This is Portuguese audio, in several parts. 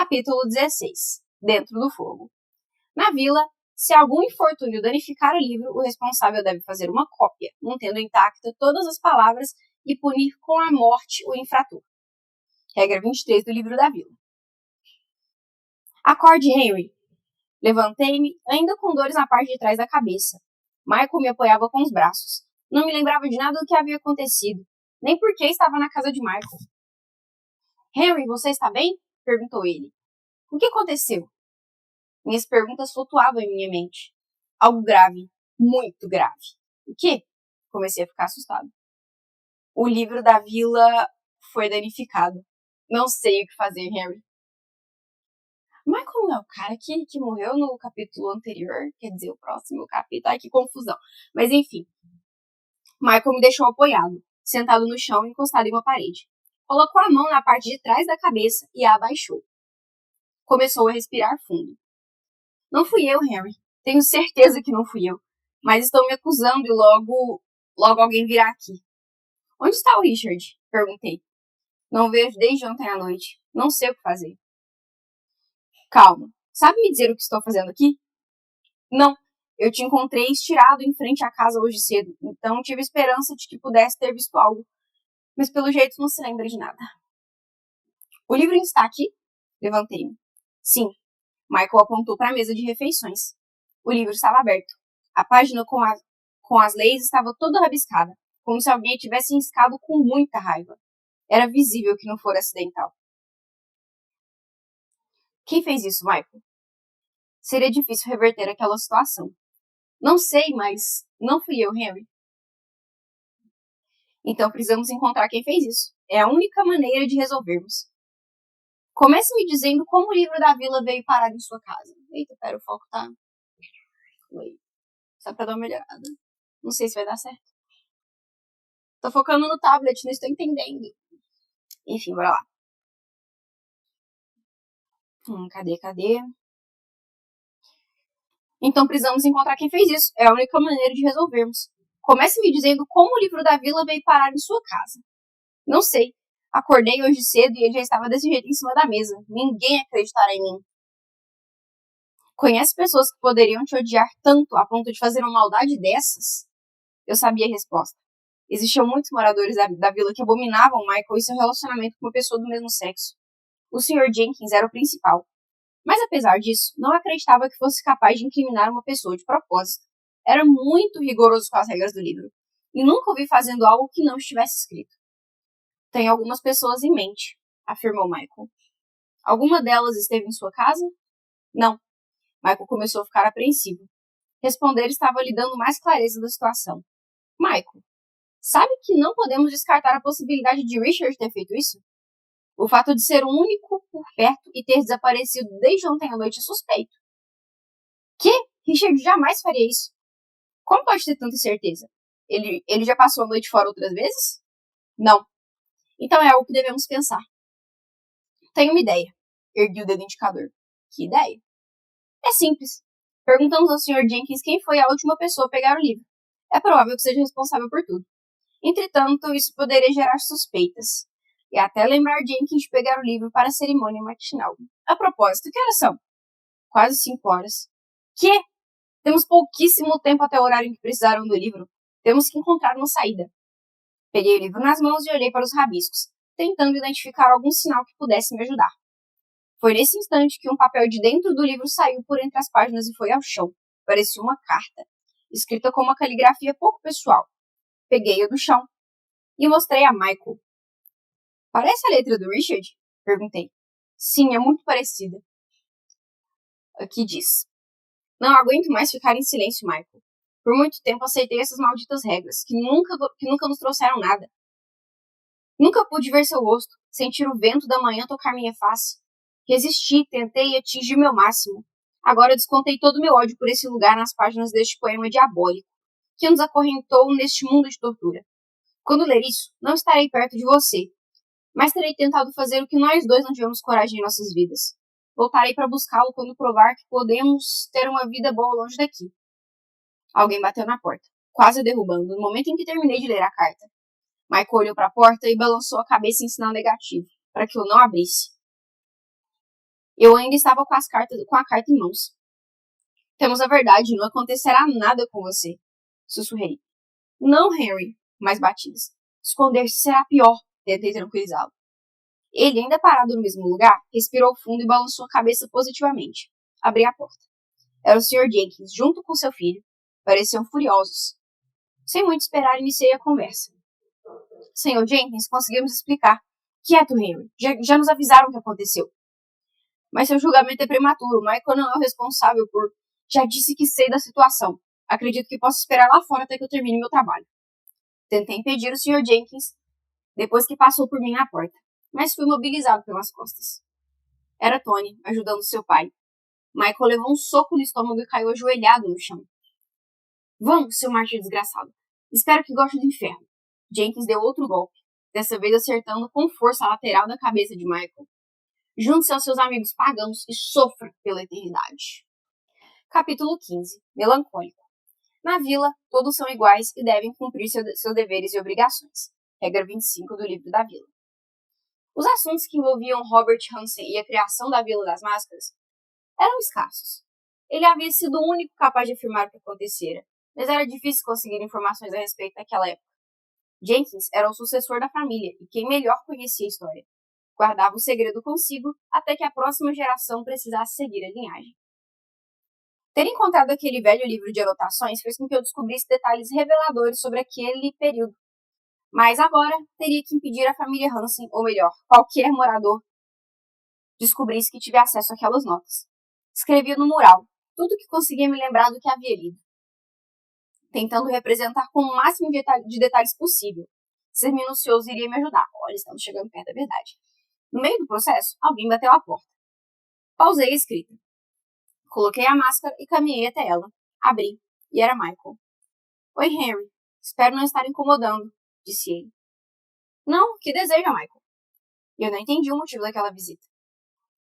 Capítulo 16. Dentro do fogo. Na vila, se algum infortúnio danificar o livro, o responsável deve fazer uma cópia, mantendo intacta todas as palavras e punir com a morte o infrator. Regra 23 do livro da vila. Acorde, Henry. Levantei-me, ainda com dores na parte de trás da cabeça. Michael me apoiava com os braços. Não me lembrava de nada do que havia acontecido, nem por que estava na casa de Michael. Henry, você está bem? Perguntou ele. O que aconteceu? Minhas perguntas flutuavam em minha mente. Algo grave, muito grave. O quê? Comecei a ficar assustado. O livro da vila foi danificado. Não sei o que fazer, Henry. Michael não é o cara que morreu no capítulo anterior, quer dizer, o próximo capítulo. Ai, que confusão. Mas enfim. Michael me deixou apoiado, sentado no chão e encostado em uma parede. Colocou a mão na parte de trás da cabeça e a abaixou. Começou a respirar fundo. Não fui eu, Henry. Tenho certeza que não fui eu. Mas estão me acusando e logo alguém virá aqui. Onde está o Richard? Perguntei. Não vejo desde ontem à noite. Não sei o que fazer. Calma. Sabe me dizer o que estou fazendo aqui? Não. Eu te encontrei estirado em frente à casa hoje cedo. Então tive esperança de que pudesse ter visto algo. Mas pelo jeito não se lembra de nada. O livro está aqui? Levantei-me. Sim. Michael apontou para a mesa de refeições. O livro estava aberto. A página com as leis estava toda rabiscada, como se alguém tivesse riscado com muita raiva. Era visível que não fora acidental. Quem fez isso, Michael? Seria difícil reverter aquela situação. Não sei, mas não fui eu, Henry. Então precisamos encontrar quem fez isso. É a única maneira de resolvermos. Comece me dizendo como o livro da vila veio parar em sua casa. Eita, pera, o foco tá... Oi. Só pra dar uma melhorada. Não sei se vai dar certo. Tô focando no tablet, não estou entendendo. Enfim, bora lá. Cadê? Então precisamos encontrar quem fez isso. É a única maneira de resolvermos. Comece me dizendo como o livro da vila veio parar em sua casa. Não sei. Acordei hoje cedo e ele já estava desse jeito em cima da mesa. Ninguém acreditará em mim. Conhece pessoas que poderiam te odiar tanto a ponto de fazer uma maldade dessas? Eu sabia a resposta. Existiam muitos moradores da vila que abominavam Michael e seu relacionamento com uma pessoa do mesmo sexo. O Sr. Jenkins era o principal. Mas apesar disso, não acreditava que fosse capaz de incriminar uma pessoa de propósito. Era muito rigoroso com as regras do livro. E nunca o vi fazendo algo que não estivesse escrito. Tenho algumas pessoas em mente, afirmou Michael. Alguma delas esteve em sua casa? Não. Michael começou a ficar apreensivo. Responder estava lhe dando mais clareza da situação. Michael, sabe que não podemos descartar a possibilidade de Richard ter feito isso? O fato de ser o único por perto e ter desaparecido desde ontem à noite é suspeito. Que? Richard jamais faria isso. Como pode ter tanta certeza? Ele já passou a noite fora outras vezes? Não. Então é algo que devemos pensar. Tenho uma ideia. Ergui o dedo indicador. Que ideia? É simples. Perguntamos ao Sr. Jenkins quem foi a última pessoa a pegar o livro. É provável que seja responsável por tudo. Entretanto, isso poderia gerar suspeitas. E até lembrar Jenkins de pegar o livro para a cerimônia matinal. A propósito, que horas são? Quase 5 horas. Que? Temos pouquíssimo tempo até o horário em que precisaram do livro. Temos que encontrar uma saída. Peguei o livro nas mãos e olhei para os rabiscos, tentando identificar algum sinal que pudesse me ajudar. Foi nesse instante que um papel de dentro do livro saiu por entre as páginas e foi ao chão. Parecia uma carta, escrita com uma caligrafia pouco pessoal. Peguei-a do chão e mostrei a Michael. Parece a letra do Richard? Perguntei. Sim, é muito parecida. Aqui diz. Não aguento mais ficar em silêncio, Michael. Por muito tempo aceitei essas malditas regras, que nunca nos trouxeram nada. Nunca pude ver seu rosto, sentir o vento da manhã tocar minha face. Resisti, tentei e atingi meu máximo. Agora descontei todo o meu ódio por esse lugar nas páginas deste poema diabólico, que nos acorrentou neste mundo de tortura. Quando ler isso, não estarei perto de você, mas terei tentado fazer o que nós dois não tivemos coragem em nossas vidas. Voltarei para buscá-lo quando provar que podemos ter uma vida boa longe daqui. Alguém bateu na porta, quase a derrubando, no momento em que terminei de ler a carta. Michael olhou para a porta e balançou a cabeça em sinal negativo, para que eu não abrisse. Eu ainda estava com a carta em mãos. Temos a verdade, não acontecerá nada com você, sussurrei. Não, Henry, mais batidas. Esconder-se será pior, tentei tranquilizá-lo. Ele, ainda parado no mesmo lugar, respirou fundo e balançou a cabeça positivamente. Abri a porta. Era o Sr. Jenkins, junto com seu filho. Pareciam furiosos. Sem muito esperar, iniciei a conversa. Sr. Jenkins, conseguimos explicar. Quieto, Henry. Já nos avisaram o que aconteceu. Mas seu julgamento é prematuro. Michael não é o responsável por... Já disse que sei da situação. Acredito que posso esperar lá fora até que eu termine meu trabalho. Tentei impedir o Sr. Jenkins depois que passou por mim na porta, mas fui mobilizado pelas costas. Era Tony, ajudando seu pai. Michael levou um soco no estômago e caiu ajoelhado no chão. Vamos, seu mártir desgraçado. Espero que goste do inferno. Jenkins deu outro golpe, dessa vez acertando com força a lateral da cabeça de Michael. Junte-se aos seus amigos pagãos e sofra pela eternidade. Capítulo 15. Melancólico. Na vila, todos são iguais e devem cumprir seus deveres e obrigações. Regra 25 do livro da vila. Os assuntos que envolviam Robert Hansen e a criação da Vila das Máscaras eram escassos. Ele havia sido o único capaz de afirmar o que acontecera, mas era difícil conseguir informações a respeito daquela época. Jenkins era o sucessor da família e quem melhor conhecia a história. Guardava o segredo consigo até que a próxima geração precisasse seguir a linhagem. Ter encontrado aquele velho livro de anotações fez com que eu descobrisse detalhes reveladores sobre aquele período. Mas agora teria que impedir a família Hansen, ou melhor, qualquer morador, descobrisse que tive acesso àquelas notas. Escrevia no mural tudo o que conseguia me lembrar do que havia lido, tentando representar com o máximo de detalhes possível. Ser minucioso iria me ajudar. Olha, estamos chegando perto da verdade. No meio do processo, alguém bateu à porta. Pausei a escrita. Coloquei a máscara e caminhei até ela. Abri, e era Michael. Oi, Henry. Espero não estar incomodando, disse ele. Não, o que deseja, Michael? Eu não entendi o motivo daquela visita.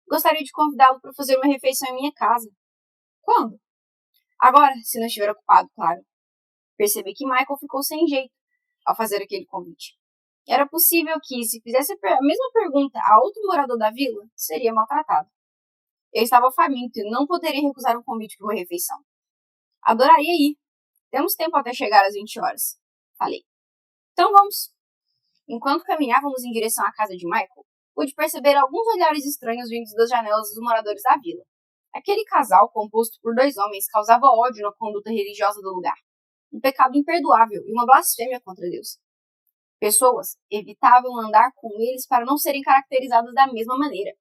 Gostaria de convidá-lo para fazer uma refeição em minha casa. Quando? Agora, se não estiver ocupado, claro. Percebi que Michael ficou sem jeito ao fazer aquele convite. Era possível que, se fizesse a mesma pergunta a outro morador da vila, seria maltratado. Eu estava faminto e não poderia recusar um convite para uma refeição. Adoraria ir. Temos tempo até chegar às 20 horas. Falei. Então vamos. Enquanto caminhávamos em direção à casa de Michael, pude perceber alguns olhares estranhos vindos das janelas dos moradores da vila. Aquele casal, composto por 2 homens, causava ódio na conduta religiosa do lugar. Um pecado imperdoável e uma blasfêmia contra Deus. Pessoas evitavam andar com eles para não serem caracterizadas da mesma maneira.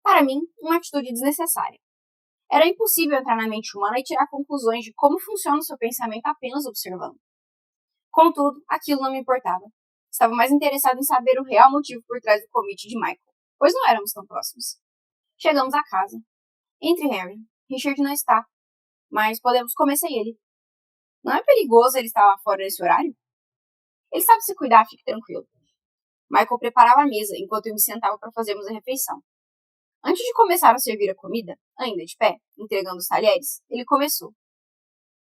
Para mim, uma atitude desnecessária. Era impossível entrar na mente humana e tirar conclusões de como funciona o seu pensamento apenas observando. Contudo, aquilo não me importava. Estava mais interessado em saber o real motivo por trás do convite de Michael, pois não éramos tão próximos. Chegamos à casa. Entre Harry. Richard não está, mas podemos comer sem ele. Não é perigoso ele estar lá fora nesse horário? Ele sabe se cuidar, fique tranquilo. Michael preparava a mesa enquanto eu me sentava para fazermos a refeição. Antes de começar a servir a comida, ainda de pé, entregando os talheres, ele começou.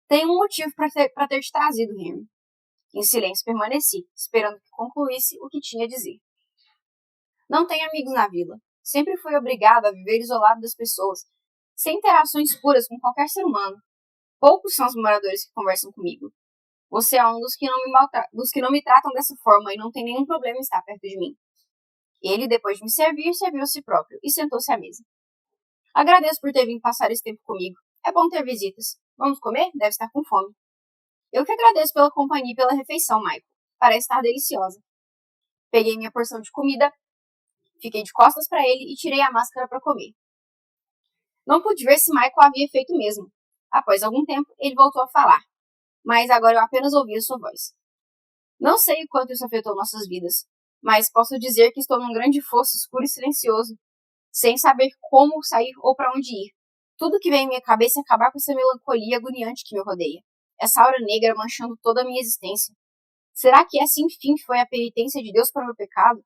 Tenho um motivo para ter te trazido, Henry. Em silêncio permaneci, esperando que concluísse o que tinha a dizer. Não tenho amigos na vila. Sempre fui obrigado a viver isolado das pessoas, sem interações puras com qualquer ser humano. Poucos são os moradores que conversam comigo. Você é um dos que não me tratam dessa forma e não tem nenhum problema em estar perto de mim. Ele, depois de me servir, serviu a si próprio e sentou-se à mesa. Agradeço por ter vindo passar esse tempo comigo. É bom ter visitas. Vamos comer? Deve estar com fome. Eu que agradeço pela companhia e pela refeição, Michael. Parece estar deliciosa. Peguei minha porção de comida, fiquei de costas para ele e tirei a máscara para comer. Não pude ver se Michael havia feito o mesmo. Após algum tempo, ele voltou a falar, mas agora eu apenas ouvia sua voz. Não sei o quanto isso afetou nossas vidas, mas posso dizer que estou num grande fosso escuro e silencioso, sem saber como sair ou para onde ir. Tudo que vem em minha cabeça é acabar com essa melancolia agoniante que me rodeia. Essa aura negra manchando toda a minha existência. Será que essa, enfim, foi a penitência de Deus para o meu pecado?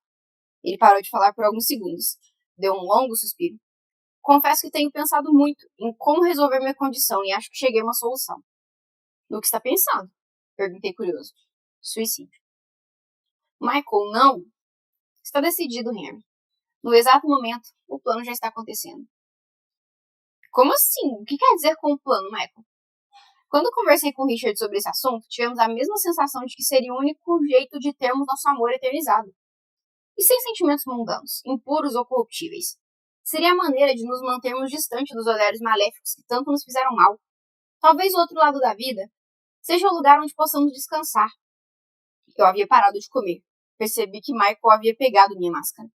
Ele parou de falar por alguns segundos. Deu um longo suspiro. Confesso que tenho pensado muito em como resolver minha condição e acho que cheguei a uma solução. No que está pensando? Perguntei curioso. Suicídio. Michael, não. Está decidido, Henry. No exato momento, o plano já está acontecendo. Como assim? O que quer dizer com o plano, Michael? Quando conversei com o Richard sobre esse assunto, tivemos a mesma sensação de que seria o único jeito de termos nosso amor eternizado. E sem sentimentos mundanos, impuros ou corruptíveis. Seria a maneira de nos mantermos distante dos olhares maléficos que tanto nos fizeram mal. Talvez o outro lado da vida seja o lugar onde possamos descansar. Eu havia parado de comer. Percebi que Michael havia pegado minha máscara.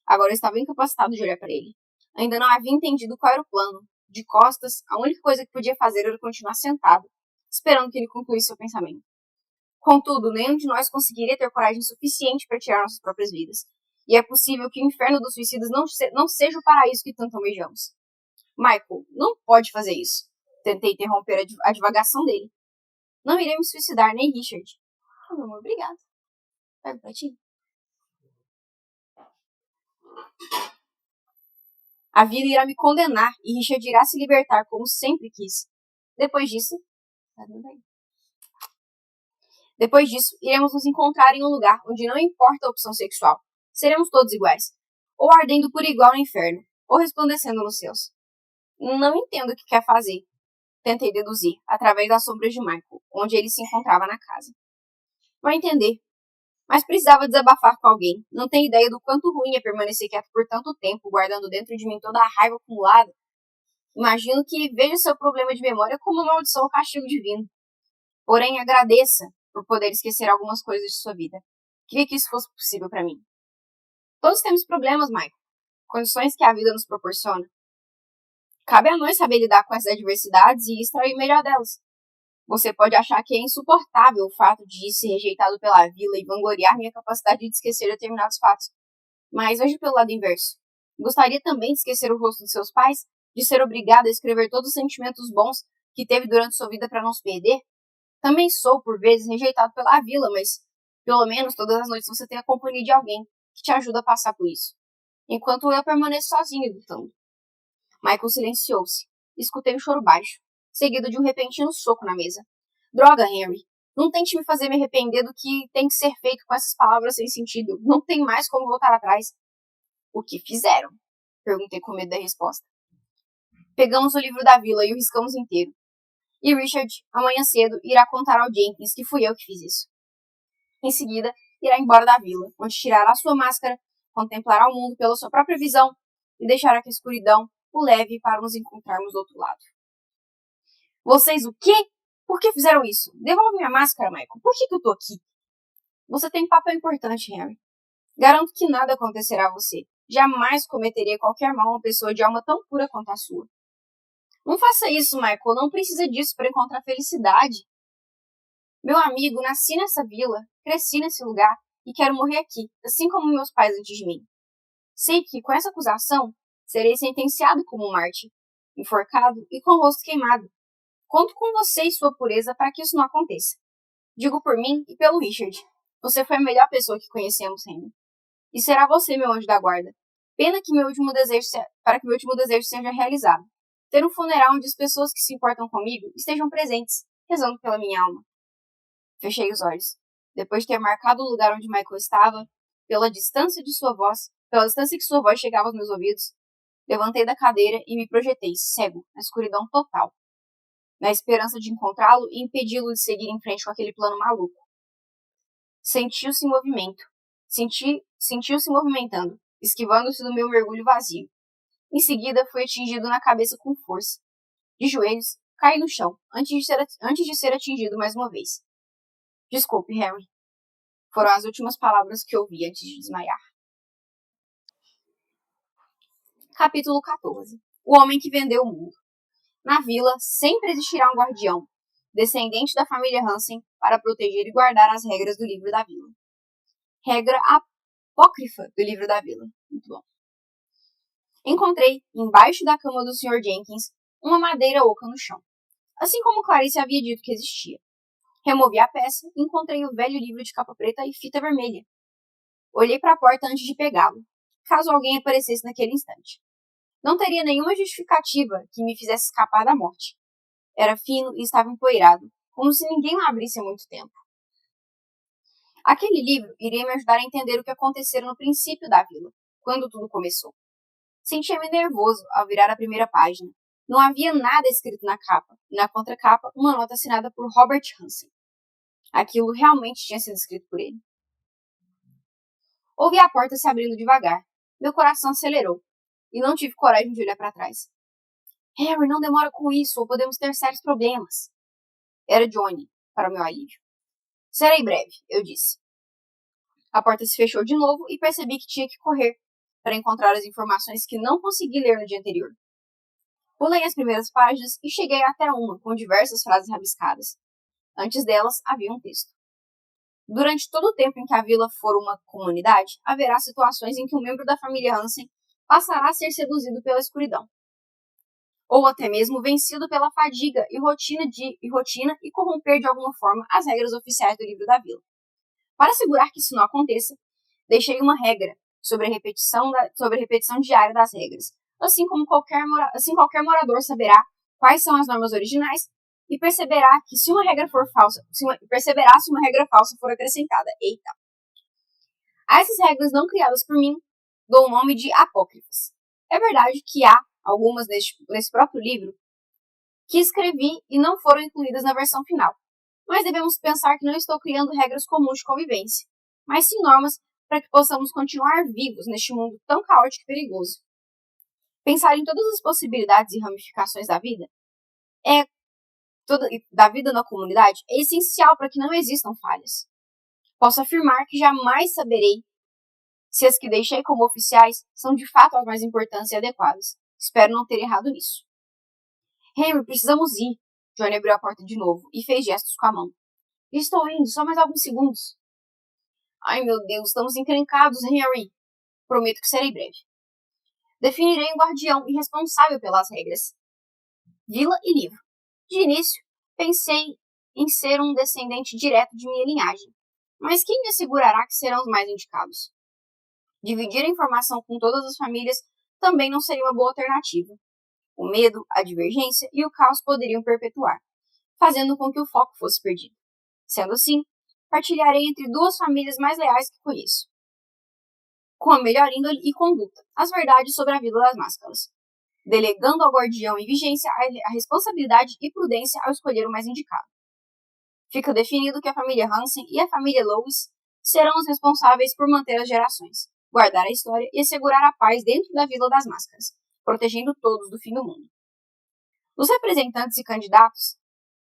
Agora eu estava incapacitado de olhar para ele. Ainda não havia entendido qual era o plano. De costas, a única coisa que podia fazer era continuar sentado, esperando que ele concluísse seu pensamento. Contudo, nenhum de nós conseguiria ter coragem suficiente para tirar nossas próprias vidas. E é possível que o inferno dos suicidas não seja o paraíso que tanto almejamos. Michael, não pode fazer isso. Tentei interromper a divagação dele. Não irei me suicidar, nem Richard. Meu amor, obrigado. Pega pra ti. A vida irá me condenar e Richard irá se libertar como sempre quis. Depois disso, iremos nos encontrar em um lugar onde não importa a opção sexual. Seremos todos iguais. Ou ardendo por igual no inferno, ou resplandecendo nos céus. Não entendo o que quer fazer. Tentei deduzir, através das sombras de Michael, onde ele se encontrava na casa. Vai entender. Mas precisava desabafar com alguém. Não tenho ideia do quanto ruim é permanecer quieto por tanto tempo, guardando dentro de mim toda a raiva acumulada. Imagino que veja seu problema de memória como uma maldição ou castigo divino. Porém, agradeça por poder esquecer algumas coisas de sua vida. Queria que isso fosse possível para mim. Todos temos problemas, Michael. Condições que a vida nos proporciona. Cabe a nós saber lidar com essas adversidades e extrair o melhor delas. Você pode achar que é insuportável o fato de ser rejeitado pela vila e vangloriar minha capacidade de esquecer determinados fatos. Mas veja pelo lado inverso. Gostaria também de esquecer o rosto de seus pais? De ser obrigado a escrever todos os sentimentos bons que teve durante sua vida para não se perder? Também sou, por vezes, rejeitado pela vila, mas pelo menos todas as noites você tem a companhia de alguém que te ajuda a passar por isso. Enquanto eu permaneço sozinho lutando. Michael silenciou-se. Escutei um choro baixo, seguido de um repentino soco na mesa. Droga, Henry. Não tente me fazer me arrepender do que tem que ser feito com essas palavras sem sentido. Não tem mais como voltar atrás. O que fizeram? Perguntei com medo da resposta. Pegamos o livro da vila e o riscamos inteiro. E Richard, amanhã cedo, irá contar ao Jenkins que fui eu que fiz isso. Em seguida, irá embora da vila, onde tirará sua máscara, contemplará o mundo pela sua própria visão e deixará que a escuridão o leve para nos encontrarmos do outro lado. Vocês o quê? Por que fizeram isso? Devolve minha máscara, Michael. Por que eu tô aqui? Você tem um papel importante, Henry. Garanto que nada acontecerá a você. Jamais cometeria qualquer mal a uma pessoa de alma tão pura quanto a sua. Não faça isso, Michael. Não precisa disso para encontrar felicidade. Meu amigo, nasci nessa vila, cresci nesse lugar e quero morrer aqui, assim como meus pais antes de mim. Sei que, com essa acusação, serei sentenciado como um mártir, enforcado e com o rosto queimado. Conto com você e sua pureza para que isso não aconteça. Digo por mim e pelo Richard. Você foi a melhor pessoa que conhecemos, Henry. E será você meu anjo da guarda. Pena que para que meu último desejo seja realizado. Ter um funeral onde as pessoas que se importam comigo estejam presentes, rezando pela minha alma. Fechei os olhos. Depois de ter marcado o lugar onde Michael estava, pela distância que sua voz chegava aos meus ouvidos, levantei da cadeira e me projetei, cego, na escuridão total, na esperança de encontrá-lo e impedi-lo de seguir em frente com aquele plano maluco. Sentiu-se em movimento. Sentiu-se movimentando, esquivando-se do meu mergulho vazio. Em seguida, foi atingido na cabeça com força. De joelhos, caí no chão, antes de ser atingido mais uma vez. Desculpe, Harry. Foram as últimas palavras que ouvi antes de desmaiar. Capítulo 14. O homem que vendeu o mundo. Na vila, sempre existirá um guardião, descendente da família Hansen, para proteger e guardar as regras do livro da vila. Regra apócrifa do livro da vila. Muito bom. Encontrei, embaixo da cama do Sr. Jenkins, uma madeira oca no chão, assim como Clarice havia dito que existia. Removi a peça e encontrei o velho livro de capa preta e fita vermelha. Olhei para a porta antes de pegá-lo, caso alguém aparecesse naquele instante. Não teria nenhuma justificativa que me fizesse escapar da morte. Era fino e estava empoeirado, como se ninguém o abrisse há muito tempo. Aquele livro iria me ajudar a entender o que acontecera no princípio da vila, quando tudo começou. Sentia-me nervoso ao virar a primeira página. Não havia nada escrito na capa, e na contracapa uma nota assinada por Robert Hansen. Aquilo realmente tinha sido escrito por ele. Ouvi a porta se abrindo devagar. Meu coração acelerou, e não tive coragem de olhar para trás. Harry, não demora com isso, ou podemos ter sérios problemas. Era Johnny, para o meu alívio. Serei breve, eu disse. A porta se fechou de novo e percebi que tinha que correr para encontrar as informações que não consegui ler no dia anterior. Pulei as primeiras páginas e cheguei até uma com diversas frases rabiscadas. Antes delas, havia um texto. Durante todo o tempo em que a vila for uma comunidade, haverá situações em que um membro da família Hansen passará a ser seduzido pela escuridão. Ou até mesmo vencido pela fadiga e rotina e corromper de alguma forma as regras oficiais do livro da vila. Para assegurar que isso não aconteça, deixei uma regra sobre a repetição diária das regras, assim qualquer morador saberá quais são as normas originais e perceberá se uma regra falsa for acrescentada. Eita! A essas regras não criadas por mim, dou o nome de apócrifas. É verdade que há algumas nesse próprio livro que escrevi e não foram incluídas na versão final, mas devemos pensar que não estou criando regras comuns de convivência, mas sim normas para que possamos continuar vivos neste mundo tão caótico e perigoso. Pensar em todas as possibilidades e ramificações da vida na comunidade é essencial para que não existam falhas. Posso afirmar que jamais saberei se as que deixei como oficiais são de fato as mais importantes e adequadas. Espero não ter errado nisso. Henry, precisamos ir. Johnny abriu a porta de novo e fez gestos com a mão. Estou indo, só mais alguns segundos. Ai, meu Deus, estamos encrencados, Henry. Prometo que serei breve. Definirei um guardião e responsável pelas regras. Vila e livro. De início, pensei em ser um descendente direto de minha linhagem. Mas quem me assegurará que serão os mais indicados? Dividir a informação com todas as famílias também não seria uma boa alternativa. O medo, a divergência e o caos poderiam perpetuar, fazendo com que o foco fosse perdido. Sendo assim, partilharei entre duas famílias mais leais que conheço, com a melhor índole e conduta, as verdades sobre a Vila das Máscaras, delegando ao guardião em vigência a responsabilidade e prudência ao escolher o mais indicado. Fica definido que a família Hansen e a família Lewis serão os responsáveis por manter as gerações, guardar a história e assegurar a paz dentro da Vila das Máscaras, protegendo todos do fim do mundo. Os representantes e candidatos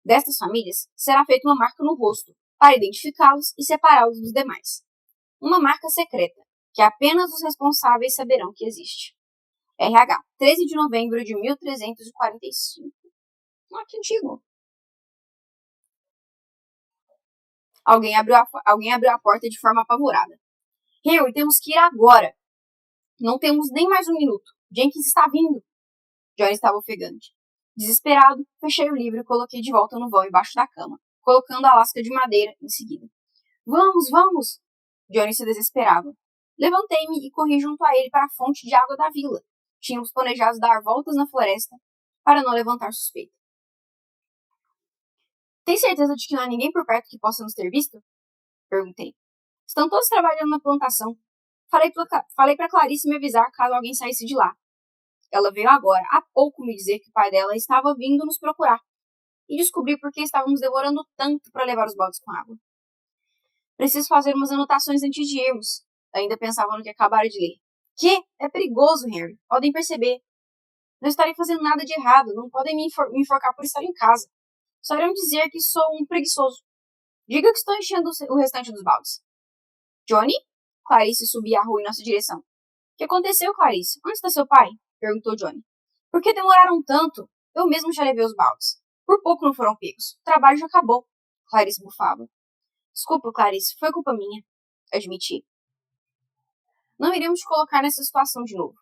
destas famílias será feita uma marca no rosto para identificá-los e separá-los dos demais. Uma marca secreta, que apenas os responsáveis saberão que existe. RH, 13 de novembro de 1345. Que antigo. Alguém abriu a porta de forma apavorada. Harry, temos que ir agora. Não temos nem mais um minuto. Jenkins está vindo. Johnny estava ofegante. Desesperado, fechei o livro e coloquei de volta no vão embaixo da cama, colocando a lasca de madeira em seguida. Vamos, vamos! Johnny se desesperava. Levantei-me e corri junto a ele para a fonte de água da vila. Tínhamos planejado dar voltas na floresta para não levantar suspeita. Tem certeza de que não há ninguém por perto que possa nos ter visto? Perguntei. Estão todos trabalhando na plantação. Falei para Clarice me avisar caso alguém saísse de lá. Ela veio agora, há pouco, me dizer que o pai dela estava vindo nos procurar. E descobri por que estávamos demorando tanto para levar os baldes com água. Preciso fazer umas anotações antes de irmos. Ainda pensava no que acabara de ler. Que? É perigoso, Harry. Podem perceber. Não estarei fazendo nada de errado. Não podem me enforcar por estar em casa. Só irão dizer que sou um preguiçoso. Diga que estou enchendo o restante dos baldes. Johnny? Clarice subia a rua em nossa direção. O que aconteceu, Clarice? Onde está seu pai? Perguntou Johnny. Por que demoraram tanto? Eu mesmo já levei os baldes. Por pouco não foram pegos. O trabalho já acabou. Clarice bufava. Desculpa, Clarice. Foi culpa minha. Admiti. Não iremos te colocar nessa situação de novo.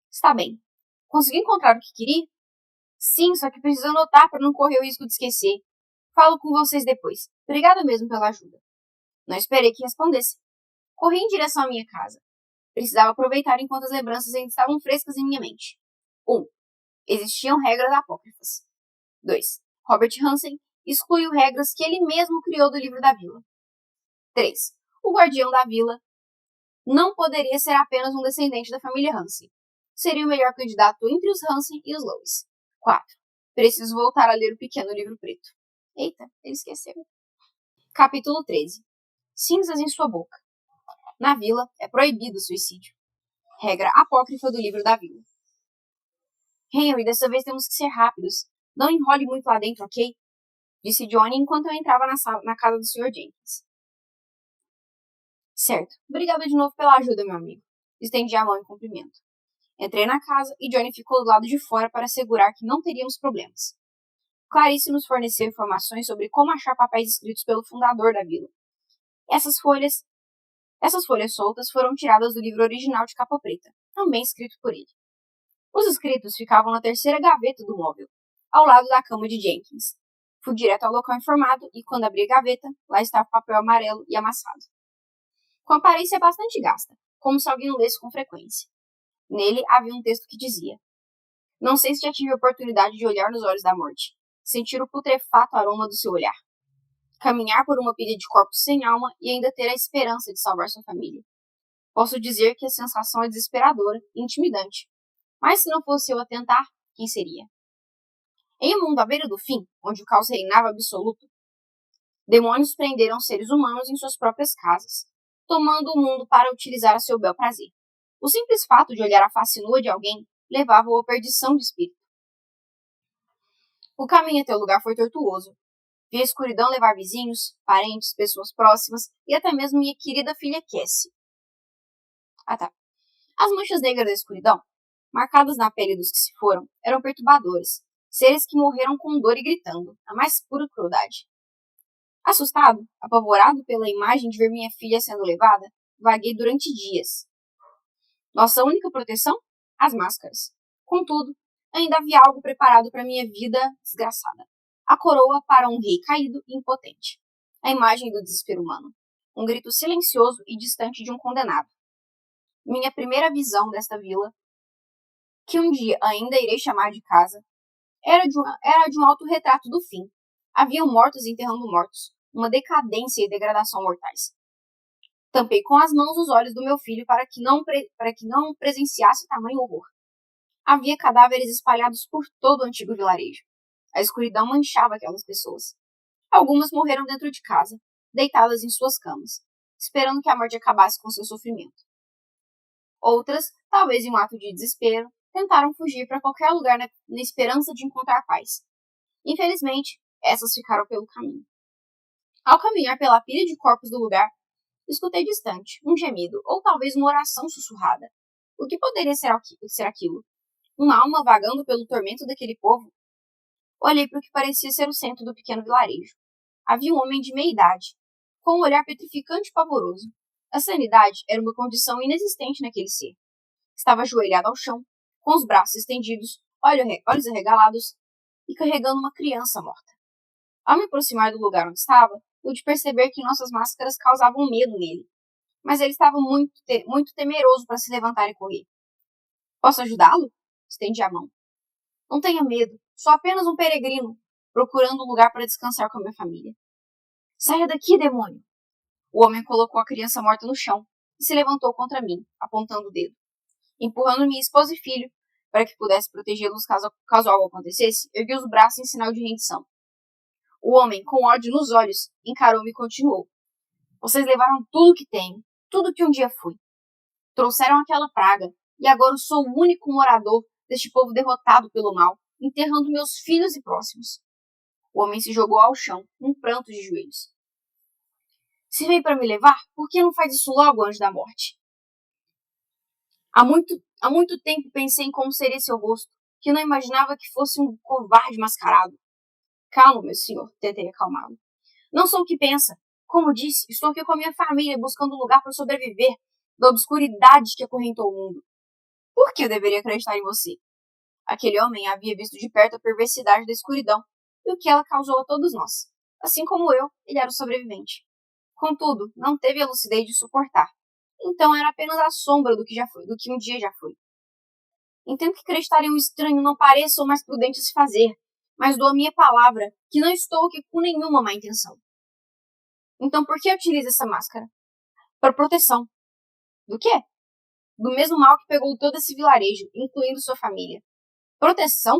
Está bem. Consegui encontrar o que queria? Sim, só que preciso anotar para não correr o risco de esquecer. Falo com vocês depois. Obrigada mesmo pela ajuda. Não esperei que respondesse. Corri em direção à minha casa. Precisava aproveitar enquanto as lembranças ainda estavam frescas em minha mente. 1. Existiam regras apócrifas. 2. Robert Hansen excluiu regras que ele mesmo criou do livro da vila. 3. O guardião da vila Não poderia ser apenas um descendente da família Hansen. Seria o melhor candidato entre os Hansen e os Lois. 4. Preciso voltar a ler o pequeno livro preto. Eita, ele esqueceu. Capítulo 13. Cinzas em sua boca. Na vila é proibido o suicídio. Regra apócrifa do livro da vila. Henry, dessa vez temos que ser rápidos. Não enrole muito lá dentro, ok? Disse Johnny enquanto eu entrava na casa do Sr. Jenkins. Certo. Obrigada de novo pela ajuda, meu amigo. Estendi a mão em cumprimento. Entrei na casa e Johnny ficou do lado de fora para assegurar que não teríamos problemas. Clarice nos forneceu informações sobre como achar papéis escritos pelo fundador da vila. Essas folhas soltas foram tiradas do livro original de capa preta, também escrito por ele. Os escritos ficavam na terceira gaveta do móvel, ao lado da cama de Jenkins. Fui direto ao local informado e, quando abri a gaveta, lá estava o papel amarelo e amassado. Com aparência bastante gasta, como se alguém o lesse com frequência. Nele havia um texto que dizia: Não sei se já tive a oportunidade de olhar nos olhos da morte, sentir o putrefato aroma do seu olhar, caminhar por uma pilha de corpos sem alma e ainda ter a esperança de salvar sua família. Posso dizer que a sensação é desesperadora e intimidante, mas se não fosse eu a tentar, quem seria? Em um mundo à beira do fim, onde o caos reinava absoluto, demônios prenderam seres humanos em suas próprias casas, tomando o mundo para utilizar a seu bel prazer. O simples fato de olhar a face nua de alguém levava-o à perdição de espírito. O caminho até o lugar foi tortuoso. Vi a escuridão levar vizinhos, parentes, pessoas próximas e até mesmo minha querida filha Cassie. As manchas negras da escuridão, marcadas na pele dos que se foram, eram perturbadoras. Seres que morreram com dor e gritando, a mais pura crueldade. Assustado, apavorado pela imagem de ver minha filha sendo levada, vaguei durante dias. Nossa única proteção? As máscaras. Contudo, ainda havia algo preparado para minha vida desgraçada. A coroa para um rei caído e impotente. A imagem do desespero humano. Um grito silencioso e distante de um condenado. Minha primeira visão desta vila, que um dia ainda irei chamar de casa, era de um autorretrato do fim. Haviam mortos enterrando mortos. Uma decadência e degradação mortais. Tampei com as mãos os olhos do meu filho para que não presenciasse tamanho horror. Havia cadáveres espalhados por todo o antigo vilarejo. A escuridão manchava aquelas pessoas. Algumas morreram dentro de casa, deitadas em suas camas, esperando que a morte acabasse com seu sofrimento. Outras, talvez em um ato de desespero, tentaram fugir para qualquer lugar na esperança de encontrar paz. Infelizmente, essas ficaram pelo caminho. Ao caminhar pela pilha de corpos do lugar, escutei distante um gemido, ou talvez uma oração sussurrada. O que poderia ser aquilo? Uma alma vagando pelo tormento daquele povo? Olhei para o que parecia ser o centro do pequeno vilarejo. Havia um homem de meia idade, com um olhar petrificante e pavoroso. A sanidade era uma condição inexistente naquele ser. Estava ajoelhado ao chão, com os braços estendidos, olhos arregalados e carregando uma criança morta. Ao me aproximar do lugar onde estava, pude perceber que nossas máscaras causavam medo nele, mas ele estava muito temeroso para se levantar e correr. Posso ajudá-lo? Estendi a mão. Não tenha medo, sou apenas um peregrino, procurando um lugar para descansar com a minha família. Saia daqui, demônio! O homem colocou a criança morta no chão e se levantou contra mim, apontando o dedo. Empurrando minha esposa e filho, para que pudesse protegê-los caso algo acontecesse, ergui os braços em sinal de rendição. O homem, com ódio nos olhos, encarou-me e continuou. Vocês levaram tudo que tenho, tudo que um dia fui. Trouxeram aquela praga, e agora eu sou o único morador deste povo derrotado pelo mal, enterrando meus filhos e próximos. O homem se jogou ao chão, num pranto de joelhos. Se veio para me levar, por que não faz isso logo, anjo da morte? Há muito tempo pensei em como seria seu rosto, que não imaginava que fosse um covarde mascarado. Calma, meu senhor, tentei acalmá-lo. Não sou o que pensa. Como disse, estou aqui com a minha família buscando um lugar para sobreviver da obscuridade que acorrentou o mundo. Por que eu deveria acreditar em você? Aquele homem havia visto de perto a perversidade da escuridão e o que ela causou a todos nós. Assim como eu, ele era o sobrevivente. Contudo, não teve a lucidez de suportar. Então era apenas a sombra do que um dia já foi. Entendo que acreditar em um estranho não pareça o mais prudente a se fazer, mas dou a minha palavra que não estou aqui com nenhuma má intenção. Então por que utiliza essa máscara? Para proteção. Do quê? Do mesmo mal que pegou todo esse vilarejo, incluindo sua família. Proteção?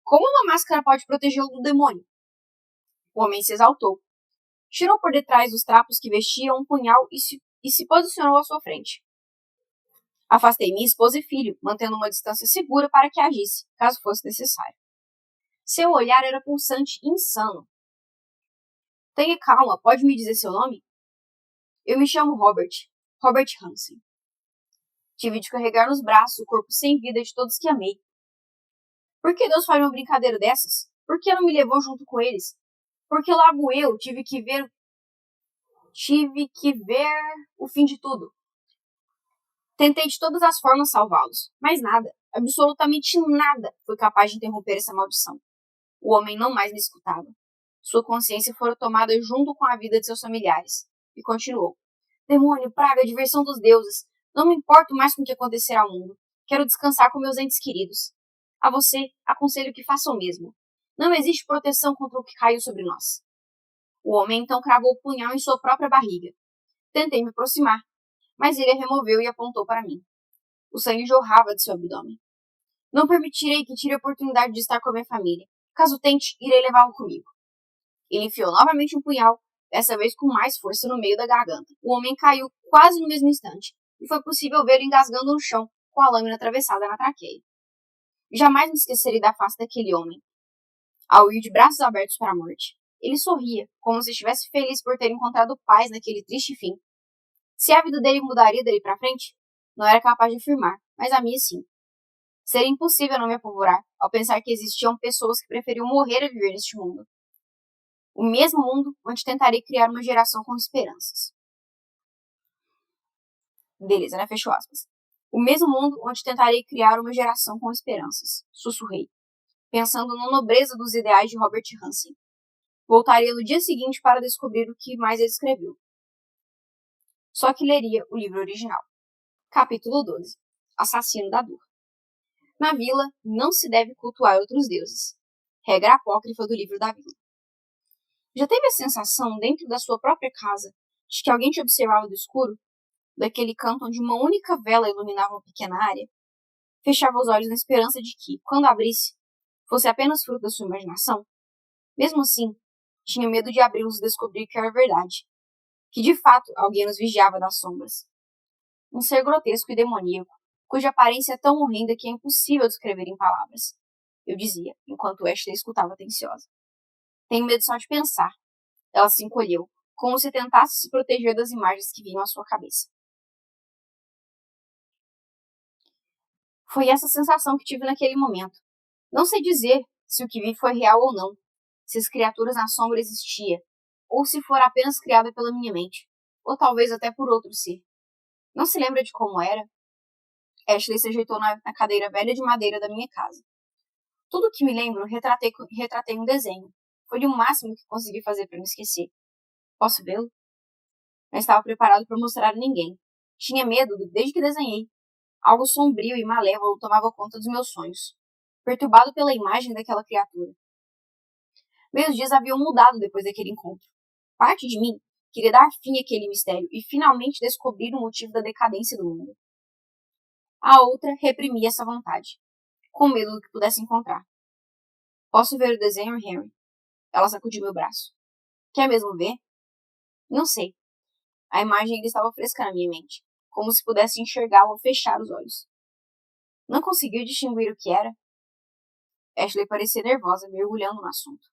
Como uma máscara pode protegê-lo do demônio? O homem se exaltou. Tirou por detrás dos trapos que vestia um punhal e se posicionou à sua frente. Afastei minha esposa e filho, mantendo uma distância segura para que agisse, caso fosse necessário. Seu olhar era pulsante e insano. Tenha calma, pode me dizer seu nome? Eu me chamo Robert Hansen. Tive de carregar nos braços o corpo sem vida de todos que amei. Por que Deus faria uma brincadeira dessas? Por que não me levou junto com eles? Por que logo eu tive que ver o fim de tudo? Tentei de todas as formas salvá-los, mas nada, absolutamente nada, foi capaz de interromper essa maldição. O homem não mais me escutava. Sua consciência fora tomada junto com a vida de seus familiares. E continuou. Demônio, praga, diversão dos deuses. Não me importo mais com o que acontecerá ao mundo. Quero descansar com meus entes queridos. A você, aconselho que faça o mesmo. Não existe proteção contra o que caiu sobre nós. O homem então cravou o punhal em sua própria barriga. Tentei me aproximar, mas ele a removeu e apontou para mim. O sangue jorrava de seu abdômen. Não permitirei que tire a oportunidade de estar com a minha família. Caso tente, irei levá-lo comigo. Ele enfiou novamente um punhal, dessa vez com mais força no meio da garganta. O homem caiu quase no mesmo instante, e foi possível vê-lo engasgando no chão, com a lâmina atravessada na traqueia. Jamais me esquecerei da face daquele homem, ao ir de braços abertos para a morte. Ele sorria, como se estivesse feliz por ter encontrado paz naquele triste fim. Se a vida dele mudaria dali para frente, não era capaz de afirmar, mas a minha sim. Seria impossível não me apavorar ao pensar que existiam pessoas que preferiam morrer a viver neste mundo. O mesmo mundo onde tentarei criar uma geração com esperanças. Beleza, né? Fechou aspas. O mesmo mundo onde tentarei criar uma geração com esperanças. Sussurrei, pensando na nobreza dos ideais de Robert Hansen. Voltaria no dia seguinte para descobrir o que mais ele escreveu. Só que leria o livro original. Capítulo 12. Assassino da dor. Na vila, não se deve cultuar outros deuses. Regra apócrifa do livro da vila. Já teve a sensação, dentro da sua própria casa, de que alguém te observava do escuro? Daquele canto onde uma única vela iluminava uma pequena área? Fechava os olhos na esperança de que, quando abrisse, fosse apenas fruto da sua imaginação? Mesmo assim, tinha medo de abri-los e descobrir que era verdade. Que, de fato, alguém nos vigiava das sombras. Um ser grotesco e demoníaco, cuja aparência é tão horrenda que é impossível descrever em palavras. Eu dizia, enquanto Ashley escutava atenciosa. Tenho medo só de pensar. Ela se encolheu, como se tentasse se proteger das imagens que vinham à sua cabeça. Foi essa sensação que tive naquele momento. Não sei dizer se o que vi foi real ou não, se as criaturas na sombra existiam, ou se fora apenas criada pela minha mente, ou talvez até por outro ser. Não se lembra de como era? Ashley se ajeitou na cadeira velha de madeira da minha casa. Tudo o que me lembro, retratei um desenho. Foi o máximo que consegui fazer para me esquecer. Posso vê-lo? Não estava preparado para mostrar a ninguém. Tinha medo desde que desenhei. Algo sombrio e malévolo tomava conta dos meus sonhos, perturbado pela imagem daquela criatura. Meus dias haviam mudado depois daquele encontro. Parte de mim queria dar fim àquele mistério e finalmente descobrir o motivo da decadência do mundo. A outra reprimia essa vontade, com medo do que pudesse encontrar. Posso ver o desenho, Henry? Ela sacudiu meu braço. Quer mesmo ver? Não sei. A imagem ainda estava fresca na minha mente, como se pudesse enxergá-la ao fechar os olhos. Não conseguiu distinguir o que era? Ashley parecia nervosa, mergulhando no assunto.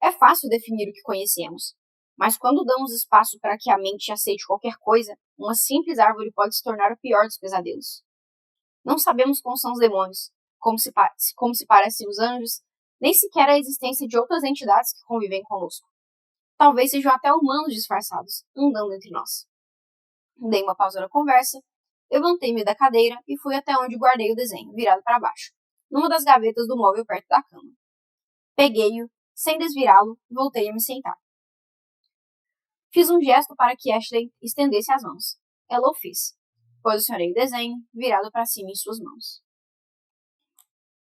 É fácil definir o que conhecemos, mas quando damos espaço para que a mente aceite qualquer coisa, uma simples árvore pode se tornar o pior dos pesadelos. Não sabemos como são os demônios, como se parecem os anjos, nem sequer a existência de outras entidades que convivem conosco. Talvez sejam até humanos disfarçados, andando entre nós. Dei uma pausa na conversa, levantei-me da cadeira e fui até onde guardei o desenho, virado para baixo, numa das gavetas do móvel perto da cama. Peguei-o, sem desvirá-lo, e voltei a me sentar. Fiz um gesto para que Ashley estendesse as mãos. Ela o fez. Posicionei o desenho, virado para cima em suas mãos.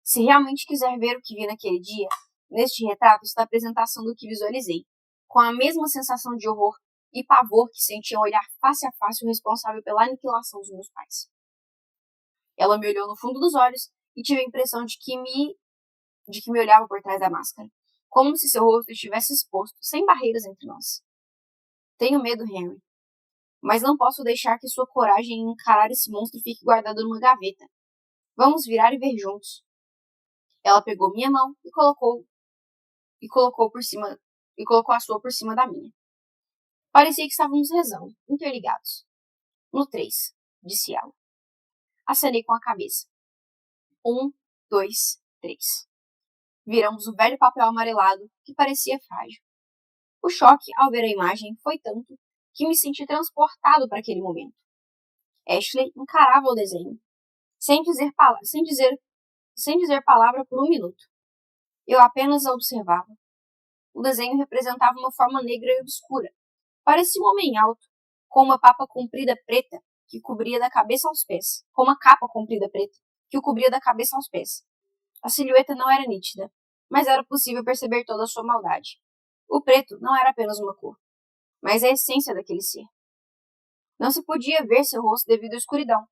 Se realmente quiser ver o que vi naquele dia, neste retrato está a apresentação do que visualizei, com a mesma sensação de horror e pavor que senti ao olhar face a face o responsável pela aniquilação dos meus pais. Ela me olhou no fundo dos olhos e tive a impressão de que me olhava por trás da máscara, como se seu rosto estivesse exposto, sem barreiras entre nós. Tenho medo, Henry, mas não posso deixar que sua coragem em encarar esse monstro fique guardada numa gaveta. Vamos virar e ver juntos. Ela pegou minha mão e colocou a sua por cima da minha. Parecia que estávamos rezando, interligados. No 3, disse ela. Acenei com a cabeça. 1, 2, 3. Viramos o velho papel amarelado que parecia frágil. O choque ao ver a imagem foi tanto que me senti transportado para aquele momento. Ashley encarava o desenho, sem dizer palavra por um minuto. Eu apenas a observava. O desenho representava uma forma negra e obscura. Parecia um homem alto, com uma capa comprida preta que o cobria da cabeça aos pés. A silhueta não era nítida, mas era possível perceber toda a sua maldade. O preto não era apenas uma cor, mas a essência daquele ser. Não se podia ver seu rosto devido à escuridão,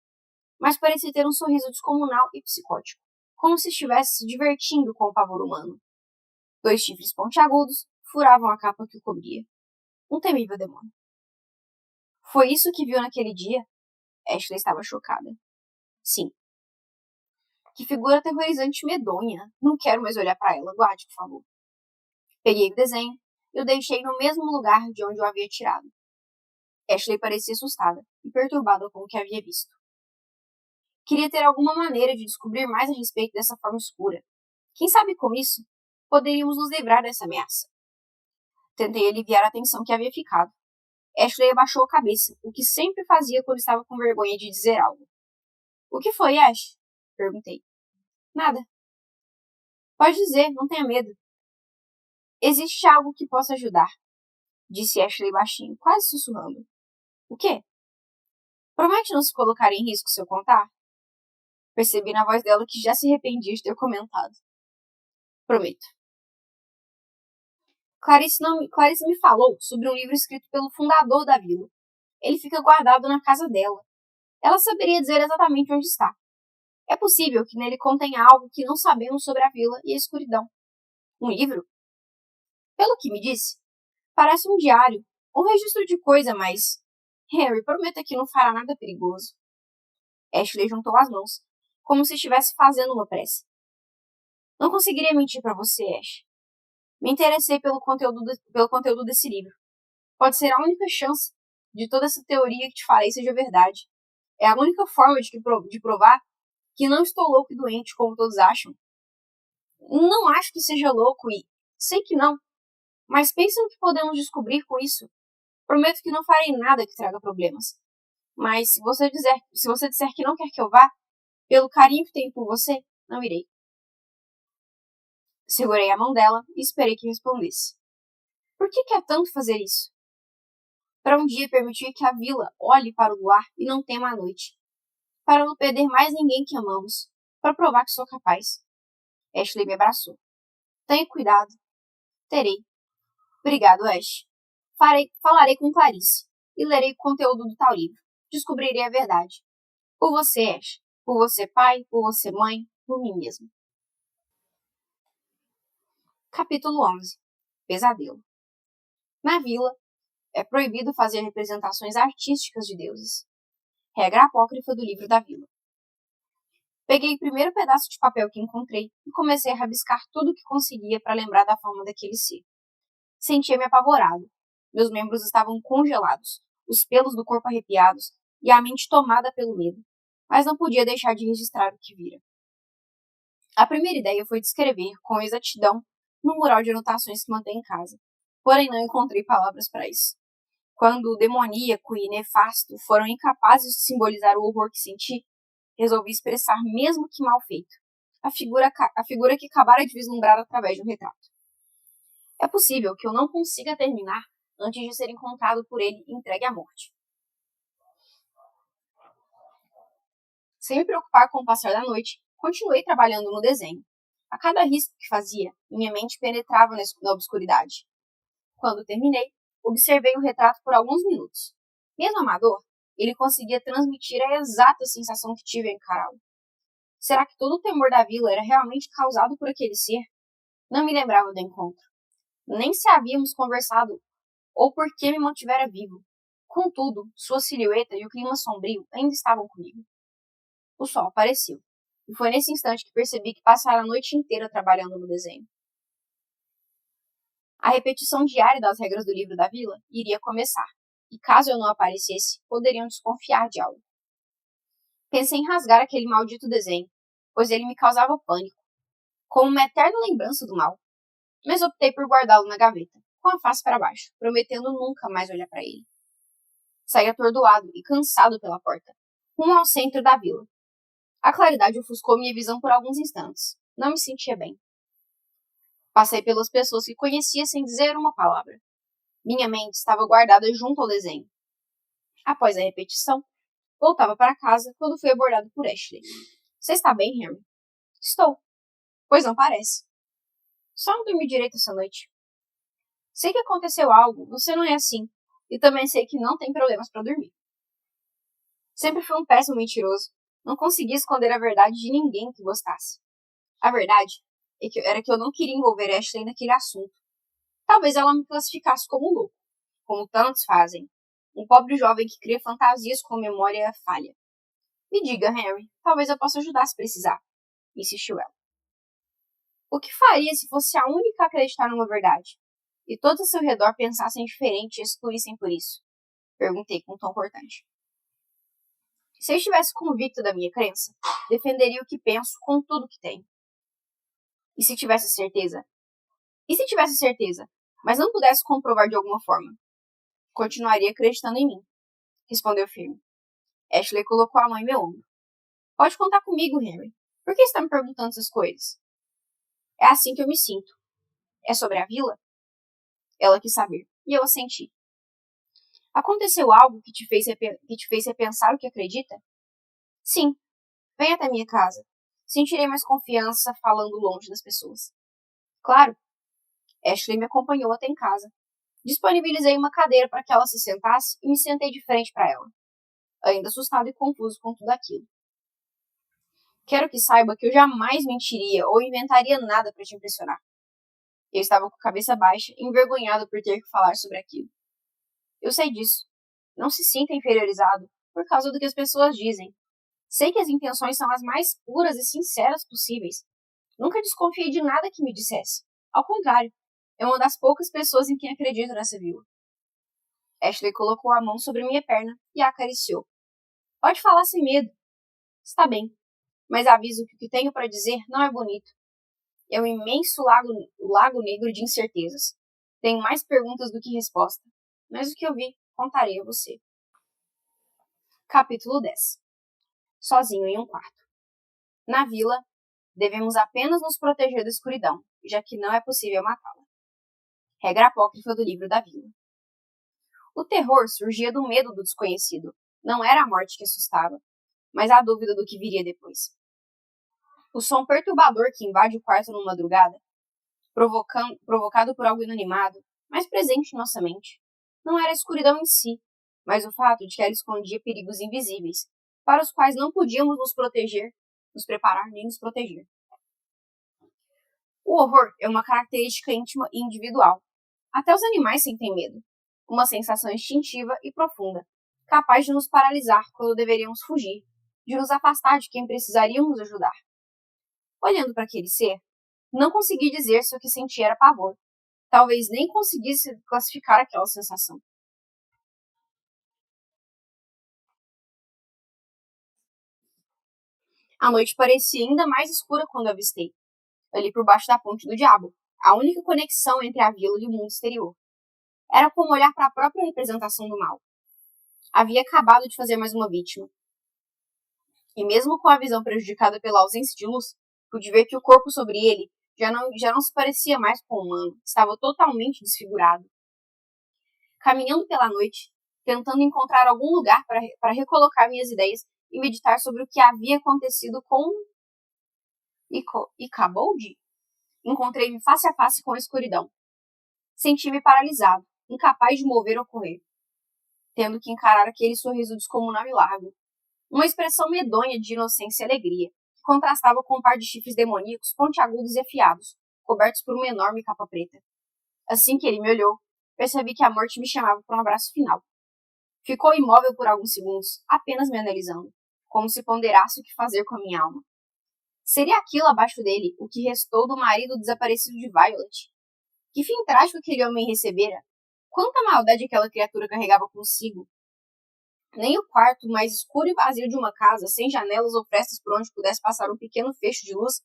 mas parecia ter um sorriso descomunal e psicótico, como se estivesse se divertindo com o pavor humano. 2 chifres pontiagudos furavam a capa que o cobria. Um temível demônio. Foi isso que viu naquele dia? Ashley estava chocada. Sim. Que figura aterrorizante e medonha. Não quero mais olhar para ela. Guarde, por favor. Peguei o desenho e o deixei no mesmo lugar de onde o havia tirado. Ashley parecia assustada e perturbada com o que havia visto. Queria ter alguma maneira de descobrir mais a respeito dessa forma escura. Quem sabe com isso, poderíamos nos livrar dessa ameaça. Tentei aliviar a tensão que havia ficado. Ashley abaixou a cabeça, o que sempre fazia quando estava com vergonha de dizer algo. O que foi, Ash? Perguntei. Nada. Pode dizer, não tenha medo. Existe algo que possa ajudar, disse Ashley baixinho, quase sussurrando. O quê? Promete não se colocar em risco se eu contar? Percebi na voz dela que já se arrependia de ter comentado. Prometo. Clarice me falou sobre um livro escrito pelo fundador da vila. Ele fica guardado na casa dela. Ela saberia dizer exatamente onde está. É possível que nele contenha algo que não sabemos sobre a vila e a escuridão. Um livro? Pelo que me disse, parece um diário, um registro de coisa, mas... Harry, prometa que não fará nada perigoso. Ashley juntou as mãos, como se estivesse fazendo uma prece. Não conseguiria mentir para você, Ash. Me interessei pelo conteúdo desse livro. Pode ser a única chance de toda essa teoria que te falei seja verdade. É a única forma de provar que não estou louco e doente, como todos acham. Não acho que seja louco e sei que não. Mas pense no que podemos descobrir com isso. Prometo que não farei nada que traga problemas. Mas se você disser que não quer que eu vá, pelo carinho que tenho por você, não irei. Segurei a mão dela e esperei que respondesse. Por que quer tanto fazer isso? Para um dia permitir que a vila olhe para o luar e não tema a noite. Para não perder mais ninguém que amamos. Para provar que sou capaz. Ashley me abraçou. Tenha cuidado. Terei. Obrigado, Ash. Falarei com Clarice e lerei o conteúdo do tal livro. Descobrirei a verdade. Por você, Ash. Por você, pai. Por você, mãe. Por mim mesmo. Capítulo 11. Pesadelo. Na vila, é proibido fazer representações artísticas de deuses. Regra apócrifa do livro da vila. Peguei o primeiro pedaço de papel que encontrei e comecei a rabiscar tudo o que conseguia para lembrar da forma daquele ser. Sentia-me apavorado. Meus membros estavam congelados, os pelos do corpo arrepiados e a mente tomada pelo medo. Mas não podia deixar de registrar o que vira. A primeira ideia foi descrever, com exatidão, no mural de anotações que mantenho em casa. Porém, não encontrei palavras para isso. Quando o demoníaco e nefasto foram incapazes de simbolizar o horror que senti, resolvi expressar mesmo que mal feito, a figura que acabara de vislumbrar através de um retrato. É possível que eu não consiga terminar antes de ser encontrado por ele e entregue à morte. Sem me preocupar com o passar da noite, continuei trabalhando no desenho. A cada risco que fazia, minha mente penetrava na obscuridade. Quando terminei, Observei o retrato por alguns minutos. Mesmo amador, ele conseguia transmitir a exata sensação que tive ao encará-lo. Será que todo o temor da vila era realmente causado por aquele ser? Não me lembrava do encontro. Nem se havíamos conversado ou por que me mantivera vivo. Contudo, sua silhueta e o clima sombrio ainda estavam comigo. O sol apareceu, e foi nesse instante que percebi que passara a noite inteira trabalhando no desenho. A repetição diária das regras do livro da vila iria começar, e caso eu não aparecesse, poderiam desconfiar de algo. Pensei em rasgar aquele maldito desenho, pois ele me causava pânico, como uma eterna lembrança do mal, mas optei por guardá-lo na gaveta, com a face para baixo, prometendo nunca mais olhar para ele. Saí atordoado e cansado pela porta, rumo ao centro da vila. A claridade ofuscou minha visão por alguns instantes. Não me sentia bem. Passei pelas pessoas que conhecia sem dizer uma palavra. Minha mente estava guardada junto ao desenho. Após a repetição, voltava para casa quando fui abordado por Ashley. Você está bem, Henry? Estou. Pois não parece. Só não dormi direito essa noite. Sei que aconteceu algo, você não é assim. E também sei que não tem problemas para dormir. Sempre fui um péssimo mentiroso. Não conseguia esconder a verdade de ninguém que gostasse. A verdade era que eu não queria envolver Ashley naquele assunto. Talvez ela me classificasse como um louco, como tantos fazem. Um pobre jovem que cria fantasias com memória falha. Me diga, Henry, talvez eu possa ajudar se precisar, insistiu ela. O que faria se fosse a única a acreditar numa verdade? E todos ao seu redor pensassem diferente e excluíssem por isso? Perguntei com um tom cortante. Se eu estivesse convicto da minha crença, defenderia o que penso com tudo que tenho. E se tivesse certeza? E se tivesse certeza, mas não pudesse comprovar de alguma forma? Continuaria acreditando em mim, respondeu firme. Ashley colocou a mão em meu ombro. Pode contar comigo, Henry. Por que está me perguntando essas coisas? É assim que eu me sinto. É sobre a vila? Ela quis saber, e eu assenti. Aconteceu algo que te fez repensar o que acredita? Sim. Venha até minha casa. Sentirei mais confiança falando longe das pessoas. Claro. Ashley me acompanhou até em casa. Disponibilizei uma cadeira para que ela se sentasse e me sentei de frente para ela, ainda assustado e confuso com tudo aquilo. Quero que saiba que eu jamais mentiria ou inventaria nada para te impressionar. Eu estava com a cabeça baixa, envergonhado por ter que falar sobre aquilo. Eu sei disso. Não se sinta inferiorizado por causa do que as pessoas dizem. Sei que as intenções são as mais puras e sinceras possíveis. Nunca desconfiei de nada que me dissesse. Ao contrário, é uma das poucas pessoas em quem acredito nessa vila. Ashley colocou a mão sobre minha perna e a acariciou. Pode falar sem medo. Está bem, mas aviso que o que tenho para dizer não é bonito. É um imenso lago negro de incertezas. Tenho mais perguntas do que resposta, mas o que eu vi, contarei a você. Capítulo 10. Sozinho em um quarto. Na vila, devemos apenas nos proteger da escuridão, já que não é possível matá-la. Regra apócrifa do livro da vila. O terror surgia do medo do desconhecido. Não era a morte que assustava, mas a dúvida do que viria depois. O som perturbador que invade o quarto numa madrugada, provocado por algo inanimado, mas presente em nossa mente, não era a escuridão em si, mas o fato de que ela escondia perigos invisíveis, para os quais não podíamos nos preparar nem nos proteger. O horror é uma característica íntima e individual. Até os animais sentem medo, uma sensação instintiva e profunda, capaz de nos paralisar quando deveríamos fugir, de nos afastar de quem precisaríamos ajudar. Olhando para aquele ser, não consegui dizer se o que senti era pavor. Talvez nem conseguisse classificar aquela sensação. A noite parecia ainda mais escura quando a avistei, ali por baixo da Ponte do Diabo, a única conexão entre a vila e o mundo exterior. Era como olhar para a própria representação do mal. Havia acabado de fazer mais uma vítima. E mesmo com a visão prejudicada pela ausência de luz, pude ver que o corpo sobre ele já não se parecia mais com o humano, estava totalmente desfigurado. Caminhando pela noite, tentando encontrar algum lugar para recolocar minhas ideias e meditar sobre o que havia acontecido com Ichabod, encontrei-me face a face com a escuridão. Senti-me paralisado, incapaz de mover ou correr, tendo que encarar aquele sorriso descomunal e largo, uma expressão medonha de inocência e alegria, que contrastava com um par de chifres demoníacos pontiagudos e afiados, cobertos por uma enorme capa preta. Assim que ele me olhou, percebi que a morte me chamava para um abraço final. Ficou imóvel por alguns segundos, apenas me analisando, como se ponderasse o que fazer com a minha alma. Seria aquilo abaixo dele o que restou do marido desaparecido de Violet? Que fim trágico aquele homem recebera? Quanta maldade aquela criatura carregava consigo! Nem o quarto mais escuro e vazio de uma casa, sem janelas ou frestas por onde pudesse passar um pequeno fecho de luz,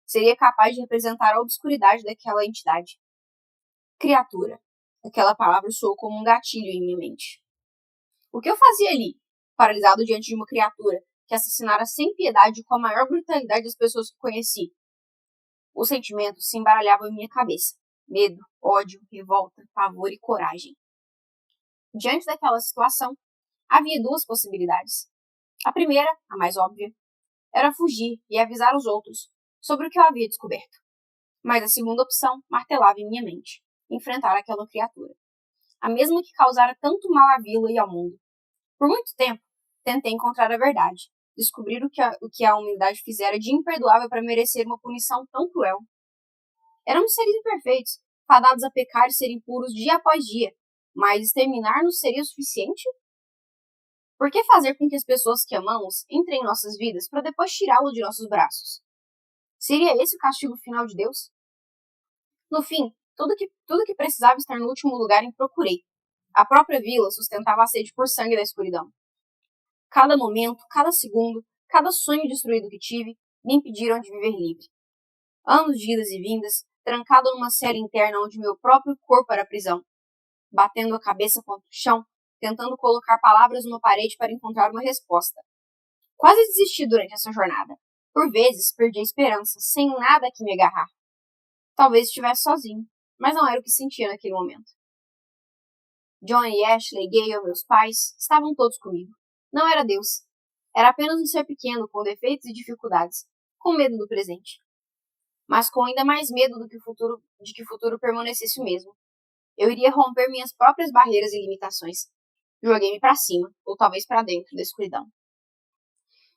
seria capaz de representar a obscuridade daquela entidade. Criatura. Aquela palavra soou como um gatilho em minha mente. O que eu fazia ali, paralisado diante de uma criatura que assassinara sem piedade e com a maior brutalidade das pessoas que conheci? Os sentimentos se embaralhavam em minha cabeça. Medo, ódio, revolta, pavor e coragem. Diante daquela situação, havia duas possibilidades. A primeira, a mais óbvia, era fugir e avisar os outros sobre o que eu havia descoberto. Mas a segunda opção martelava em minha mente: enfrentar aquela criatura. A mesma que causara tanto mal à vila e ao mundo. Por muito tempo, tentei encontrar a verdade, descobrir o que a humanidade fizera de imperdoável para merecer uma punição tão cruel. Éramos seres imperfeitos, fadados a pecar e ser impuros dia após dia, mas exterminar-nos seria o suficiente? Por que fazer com que as pessoas que amamos entrem em nossas vidas para depois tirá-lo de nossos braços? Seria esse o castigo final de Deus? No fim, tudo que precisava estar no último lugar procurei. A própria vila sustentava a sede por sangue da escuridão. Cada momento, cada segundo, cada sonho destruído que tive me impediram de viver livre. Anos de idas e vindas, trancado numa cela interna onde meu próprio corpo era prisão, batendo a cabeça contra o chão, tentando colocar palavras numa parede para encontrar uma resposta. Quase desisti durante essa jornada. Por vezes, perdi a esperança, sem nada a que me agarrar. Talvez estivesse sozinho, mas não era o que sentia naquele momento. John e Ashley, Gale, meus pais, estavam todos comigo. Não era Deus. Era apenas um ser pequeno, com defeitos e dificuldades, com medo do presente. Mas com ainda mais medo de que o futuro permanecesse o mesmo. Eu iria romper minhas próprias barreiras e limitações. Joguei-me para cima, ou talvez para dentro da escuridão.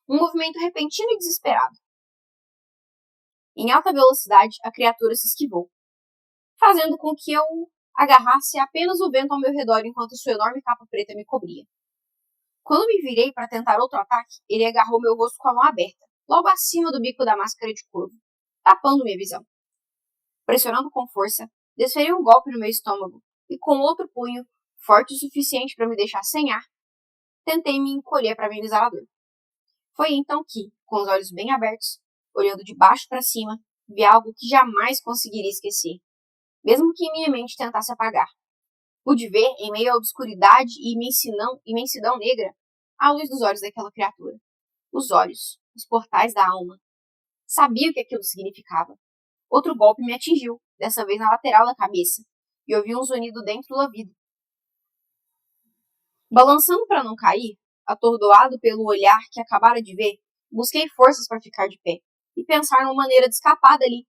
Um movimento repentino e desesperado. Em alta velocidade, a criatura se esquivou, fazendo com que eu agarrasse apenas o vento ao meu redor enquanto sua enorme capa preta me cobria. Quando me virei para tentar outro ataque, ele agarrou meu rosto com a mão aberta, logo acima do bico da máscara de corvo, tapando minha visão. Pressionando com força, desferi um golpe no meu estômago e, com outro punho, forte o suficiente para me deixar sem ar, tentei me encolher para amenizar a dor. Foi então que, com os olhos bem abertos, olhando de baixo para cima, vi algo que jamais conseguiria esquecer, mesmo que minha mente tentasse apagar. Pude ver, em meio à obscuridade e imensidão negra, a luz dos olhos daquela criatura. Os olhos, os portais da alma. Sabia o que aquilo significava. Outro golpe me atingiu, dessa vez na lateral da cabeça, e ouvi um zunido dentro do ouvido. Balançando para não cair, atordoado pelo olhar que acabara de ver, busquei forças para ficar de pé e pensar numa maneira de escapar dali.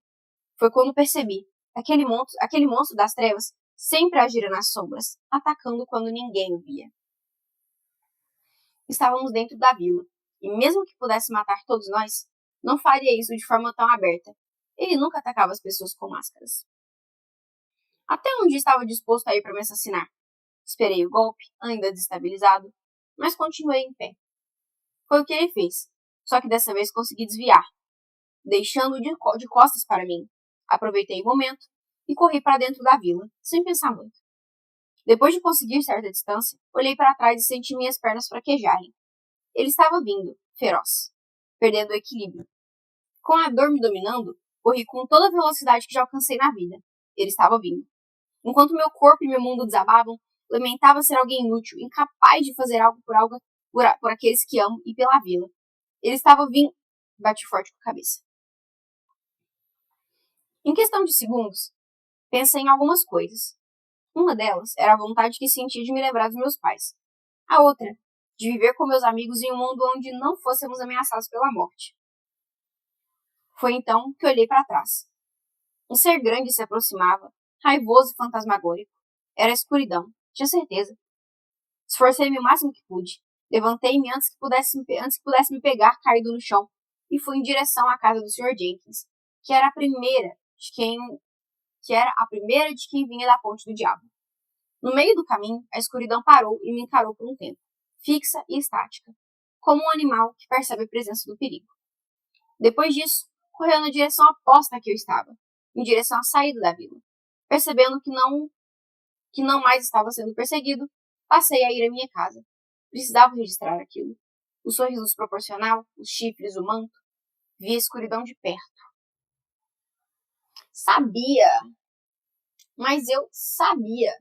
Foi quando percebi. Aquele monstro das trevas sempre agira nas sombras, atacando quando ninguém o via. Estávamos dentro da vila, e mesmo que pudesse matar todos nós, não faria isso de forma tão aberta. Ele nunca atacava as pessoas com máscaras. Até onde estava disposto a ir para me assassinar? Esperei o golpe, ainda desestabilizado, mas continuei em pé. Foi o que ele fez, só que dessa vez consegui desviar, deixando de costas para mim. Aproveitei o momento e corri para dentro da vila, sem pensar muito. Depois de conseguir certa distância, olhei para trás e senti minhas pernas fraquejarem. Ele estava vindo, feroz, perdendo o equilíbrio. Com a dor me dominando, corri com toda a velocidade que já alcancei na vida. Ele estava vindo. Enquanto meu corpo e meu mundo desabavam, lamentava ser alguém inútil, incapaz de fazer algo por aqueles que amo e pela vila. Ele estava vindo. Bati forte com a cabeça. Em questão de segundos, pensei em algumas coisas. Uma delas era a vontade que senti de me lembrar dos meus pais. A outra, de viver com meus amigos em um mundo onde não fôssemos ameaçados pela morte. Foi então que olhei para trás. Um ser grande se aproximava, raivoso e fantasmagórico. Era a escuridão, tinha certeza. Esforcei-me o máximo que pude. Levantei-me antes que pudesse me pegar caído no chão e fui em direção à casa do Sr. Jenkins, que era a primeira de quem vinha da Ponte do Diabo. No meio do caminho, a escuridão parou e me encarou por um tempo, fixa e estática, como um animal que percebe a presença do perigo. Depois disso, correu na direção oposta a que eu estava, em direção à saída da vila. Percebendo que não mais estava sendo perseguido, passei a ir à minha casa. Precisava registrar aquilo. O sorriso desproporcional, os chifres, o manto. Vi a escuridão de perto. Sabia! Mas eu sabia!